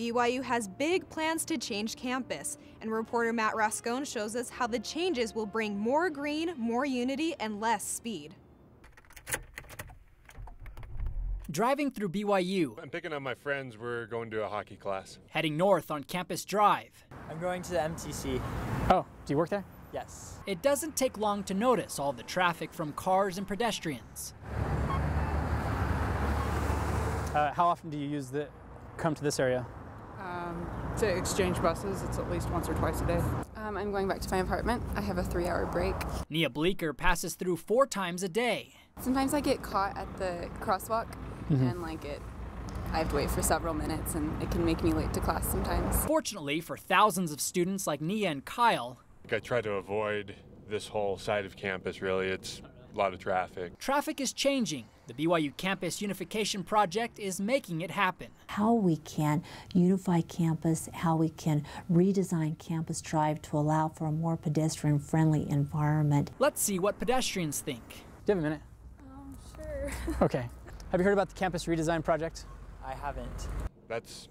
BYU has big plans to change campus, and reporter Matt Rascon shows us how the changes will bring more green, more unity, and less speed. Driving through BYU. I'm picking up my friends. We're going to a hockey class. Heading north on Campus Drive. I'm going to the MTC. Oh, do you work there? Yes. It doesn't take long to notice all the traffic from cars and pedestrians. How often do you come to this area? To exchange buses, it's at least once or twice a day. I'm going back to my apartment. I have a 3-hour break. Nia Bleeker passes through 4 times a day. Sometimes I get caught at the crosswalk and I have to wait for several minutes and it can make me late to class sometimes. Fortunately for thousands of students like Nia and Kyle, I try to avoid this whole side of campus, really. It's a lot of traffic. Traffic is changing. The BYU Campus Unification Project is making it happen. How we can unify campus, how we can redesign Campus Drive to allow for a more pedestrian-friendly environment. Let's see what pedestrians think. Do you have a minute? Sure. Okay. Have you heard about the Campus Redesign Project? I haven't. That's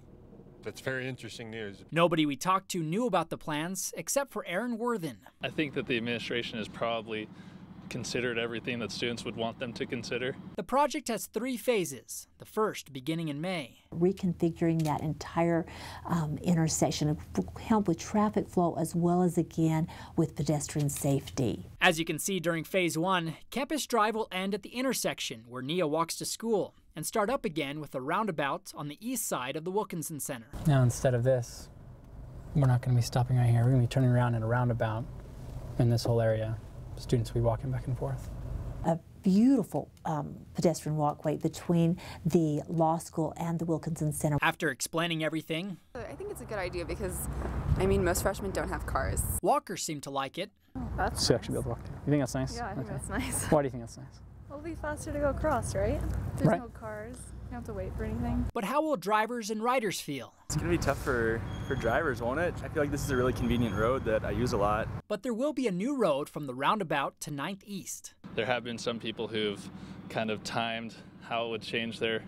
very interesting news. Nobody we talked to knew about the plans except for Aaron Worthen. I think that the administration has probably considered everything that students would want them to consider. The project has 3 phases, the first beginning in May. Reconfiguring that entire intersection will help with traffic flow as well as, again, with pedestrian safety. As you can see during phase 1, Campus Drive will end at the intersection where Nia walks to school and start up again with a roundabout on the east side of the Wilkinson Center. Now, instead of this, we're not going to be stopping right here. We're going to be turning around in a roundabout in this whole area. Students will be walking back and forth. A beautiful pedestrian walkway between the law school and the Wilkinson Center. After explaining everything, I think it's a good idea because, most freshmen don't have cars. walkers seem to like it. That's So you actually be able to walk there. You think that's nice? Yeah, I think that's nice. Why do you think that's nice? It'll be faster to go across, right? There's Right. no cars. You don't have to wait for anything. But how will drivers and riders feel? It's going to be tough for drivers, won't it? I feel like this is a really convenient road that I use a lot. But there will be a new road from the roundabout to 9th East. There have been some people who've kind of timed how it would change their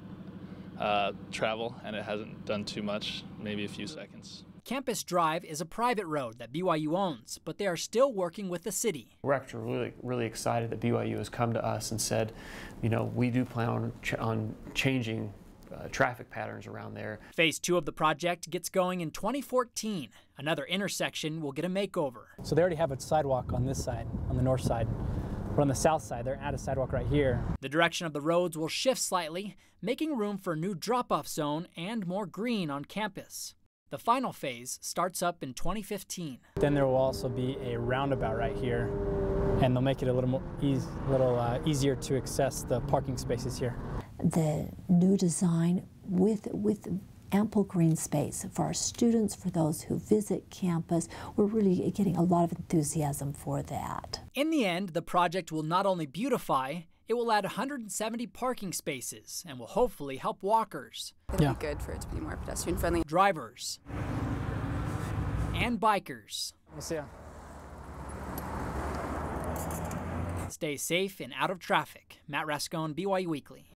travel, and it hasn't done too much, maybe a few seconds. Campus Drive is a private road that BYU owns, but they are still working with the city. We're actually really excited that BYU has come to us and said, we do plan on changing traffic patterns around there. Phase 2 of the project gets going in 2014. Another intersection will get a makeover. So they already have a sidewalk on this side, on the north side. But on the south side, they're at a sidewalk right here. The direction of the roads will shift slightly, making room for a new drop-off zone and more green on campus. The final phase starts up in 2015. Then there will also be a roundabout right here, and they'll make it a little easier to access the parking spaces here. The new design with ample green space for our students, for those who visit campus, we're really getting a lot of enthusiasm for that. In the end, the project will not only beautify, it will add 170 parking spaces and will hopefully help walkers. It'll be good for it to be more pedestrian friendly. Drivers and bikers. We'll see ya. Stay safe and out of traffic. Matt Rascon, BYU Weekly.